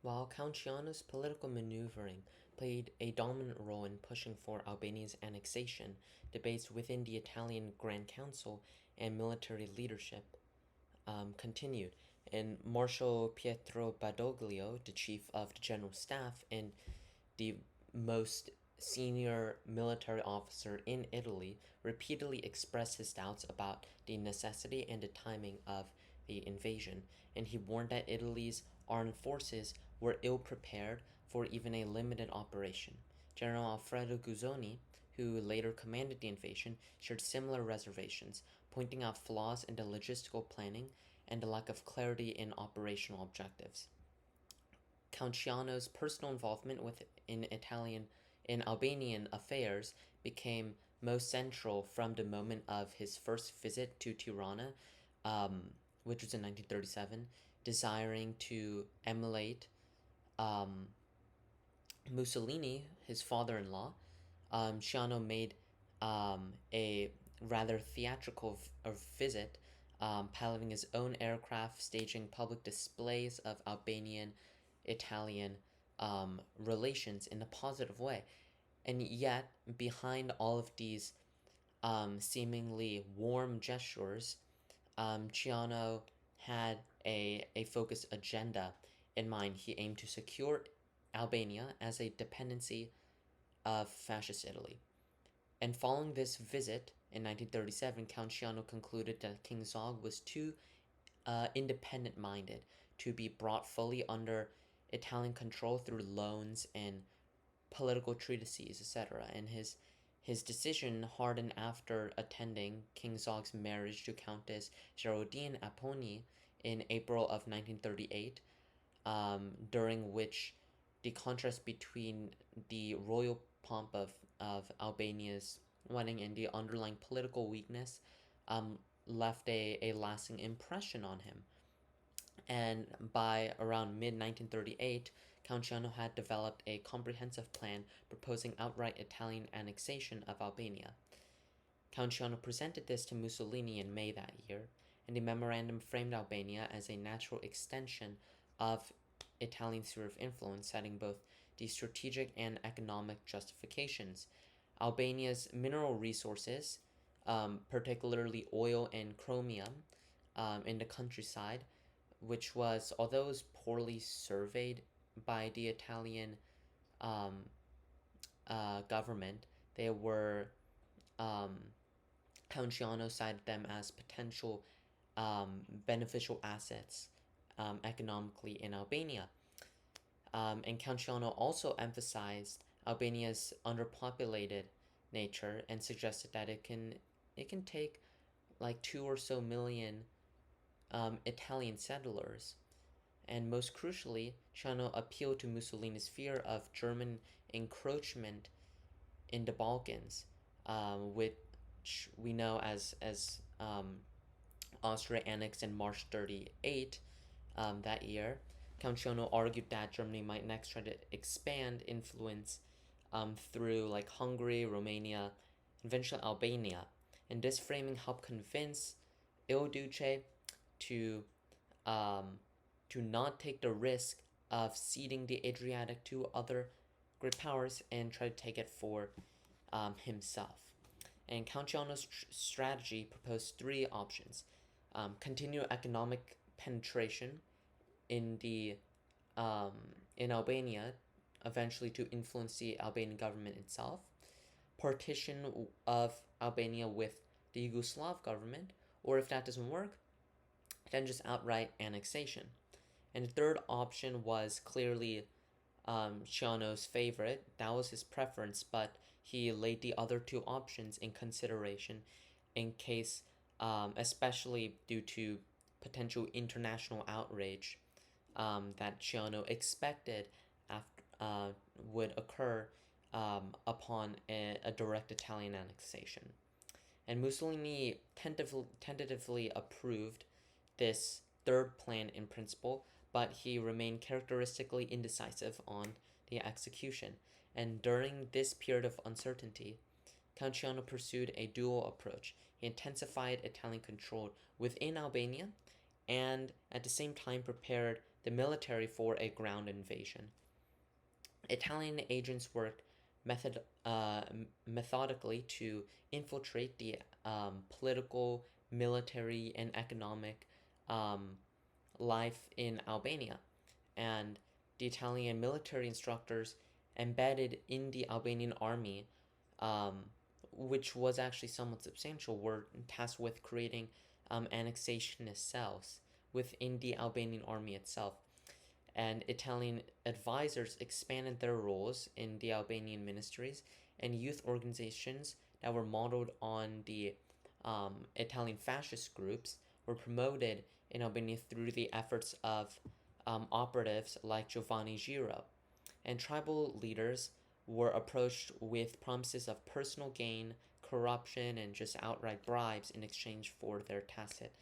While Count Ciano's political maneuvering played a dominant role in pushing for Albania's annexation, debates within the Italian Grand Council and military leadership continued, and Marshal Pietro Badoglio, the chief of the general staff and the most senior military officer in Italy, repeatedly expressed his doubts about the necessity and the timing of the invasion, and he warned that Italy's armed forces were ill prepared for even a limited operation. General Alfredo Guzzoni, who later commanded the invasion, shared similar reservations, pointing out flaws in the logistical planning and the lack of clarity in operational objectives. Count Ciano's personal involvement in Albanian affairs became most central from the moment of his first visit to Tirana, which was in 1937, desiring to emulate um, Mussolini, his father-in-law. Ciano made a rather theatrical visit, piloting his own aircraft, staging public displays of Albanian Italian relations in a positive way. And yet, behind all of these seemingly warm gestures, Ciano had a focused agenda in mind. He aimed to secure Albania as a dependency of fascist Italy. And following this visit in 1937, Count Ciano concluded that King Zog was too independent minded to be brought fully under Italian control through loans and political treatises, etc. And his decision hardened after attending King Zog's marriage to Countess Geraldine Aponi in April of 1938, during which the contrast between the royal pomp of Albania's wedding and the underlying political weakness left a lasting impression on him. And by around mid 1938, Count Ciano had developed a comprehensive plan proposing outright Italian annexation of Albania. Count Ciano presented this to Mussolini in May that year, and the memorandum framed Albania as a natural extension of Italian sphere of influence, citing both the strategic and economic justifications. Albania's mineral resources, particularly oil and chromium, in the countryside, which was, although it was poorly surveyed by the Italian um, government, they were Count Ciano cited them as potential beneficial assets economically in Albania. And Count Ciano also emphasized Albania's underpopulated nature and suggested that it can take like 2 or so million Italian settlers. And most crucially, Ciano appealed to Mussolini's fear of German encroachment in the Balkans, which we know as Austria annexed in March 38 that year. Count Ciano argued that Germany might next try to expand influence through like Hungary, Romania, and eventually Albania. And this framing helped convince Il Duce to um, to not take the risk of ceding the Adriatic to other great powers and try to take it for himself. And Count Ciano's strategy proposed three options: continue economic penetration in the um, in Albania, eventually to influence the Albanian government itself, partition of Albania with the Yugoslav government, or if that doesn't work, then just outright annexation. And the third option was clearly Ciano's favorite. That was his preference, but he laid the other two options in consideration in case, especially due to potential international outrage that Ciano expected after, would occur upon a direct Italian annexation. And Mussolini tentatively approved this third plan in principle, but he remained characteristically indecisive on the execution. And during this period of uncertainty, Count Ciano pursued a dual approach. He intensified Italian control within Albania and at the same time prepared the military for a ground invasion. Italian agents worked methodically to infiltrate the political, military, and economic um, life in Albania. And the Italian military instructors embedded in the Albanian army, um, which was actually somewhat substantial, were tasked with creating annexationist cells within the Albanian army itself. And Italian advisors expanded their roles in the Albanian ministries and youth organizations that were modeled on the Italian fascist groups were promoted in Albania through the efforts of operatives like Giovanni Giro. And tribal leaders were approached with promises of personal gain, corruption, and just outright bribes in exchange for their tacit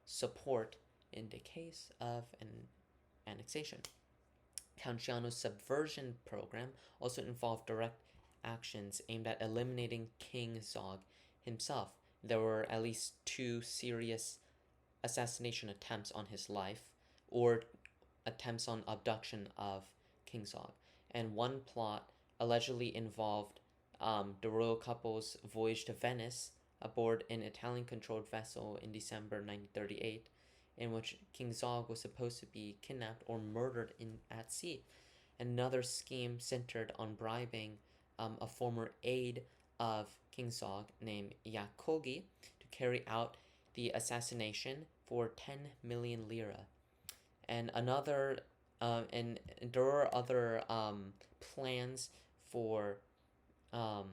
support in the case of an annexation. Count Ciano's subversion program also involved direct actions aimed at eliminating King Zog himself. There were at least 2 serious assassination attempts on his life, or attempts on abduction of King Zog, and one plot allegedly involved the royal couple's voyage to Venice aboard an Italian-controlled vessel in December 1938, in which King Zog was supposed to be kidnapped or murdered at sea. Another scheme centered on bribing a former aide of King Zog named Yakogi to carry out the assassination for 10 million lira. And and there are other plans for um,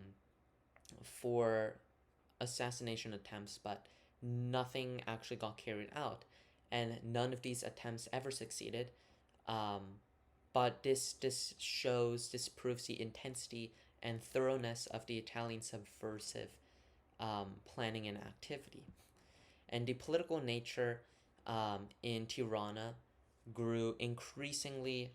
for assassination attempts, but nothing actually got carried out, and none of these attempts ever succeeded. But this proves the intensity and thoroughness of the Italian subversive planning and activity. And the political nature in Tirana grew increasingly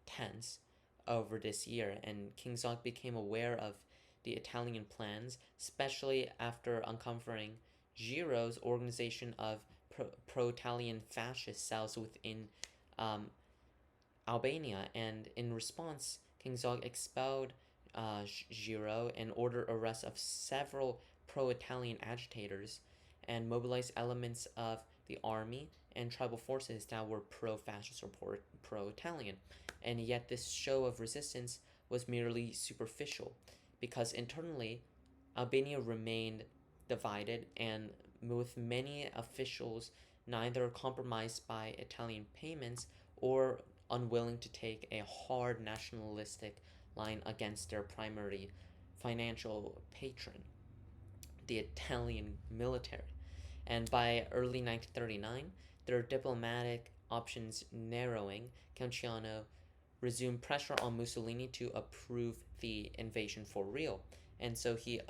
tense over this year, and King Zog became aware of the Italian plans, especially after uncovering Giro's organization of pro-Italian fascist cells within Albania. And in response, King Zog expelled Giro and ordered arrest of several pro-Italian agitators and mobilized elements of the army and tribal forces that were pro-fascist or pro-Italian. And yet this show of resistance was merely superficial, because internally Albania remained divided, and with many officials neither compromised by Italian payments or unwilling to take a hard nationalistic line against their primary financial patron, the Italian military. And by early 1939, their diplomatic options narrowing, Count Ciano resumed pressure on Mussolini to approve the invasion for real. And so he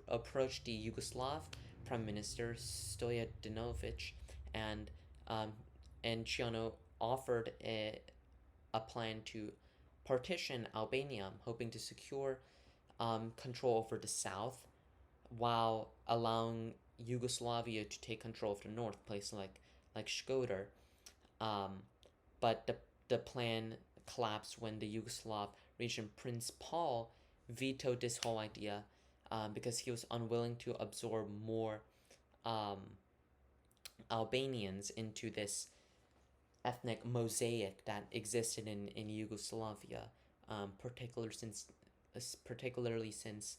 approached the Yugoslav Prime Minister Stojadinovic, and Ciano offered a plan to partition Albania, hoping to secure control over the south while allowing Yugoslavia to take control of the north, places like Shkodër. But the plan collapsed when the Yugoslav regent Prince Paul vetoed this whole idea, because he was unwilling to absorb more Albanians into this ethnic mosaic that existed in Yugoslavia, particularly since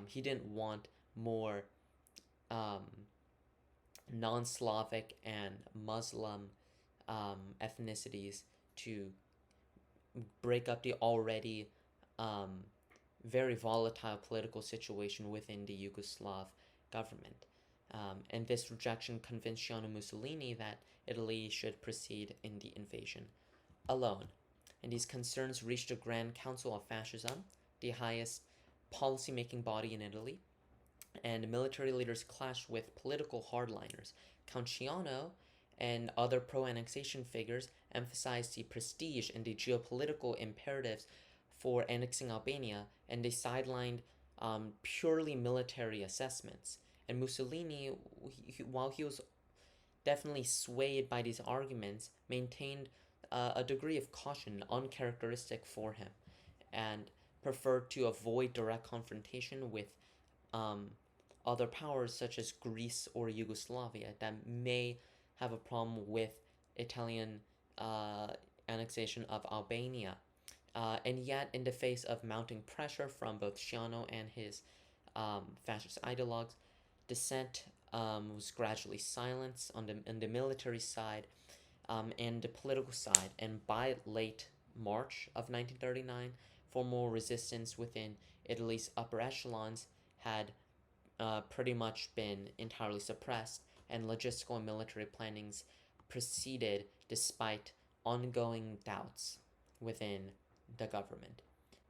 he didn't want more non-Slavic and Muslim ethnicities to break up the already very volatile political situation within the Yugoslav government. And this rejection convinced Gianni Mussolini that Italy should proceed in the invasion alone. And these concerns reached the Grand Council of Fascism, the highest policy-making body in Italy, and military leaders clashed with political hardliners. Count Ciano and other pro-annexation figures emphasized the prestige and the geopolitical imperatives for annexing Albania, and they sidelined purely military assessments. And Mussolini, while he was definitely swayed by these arguments, maintained a degree of caution uncharacteristic for him, and preferred to avoid direct confrontation with um, other powers such as Greece or Yugoslavia that may have a problem with Italian uh, annexation of Albania. And yet, in the face of mounting pressure from both Sciano and his fascist ideologues, dissent was gradually silenced on the military side and the political side. And by late March of 1939, formal resistance within Italy's upper echelons had pretty much been entirely suppressed, and logistical and military plannings proceeded despite ongoing doubts within the government.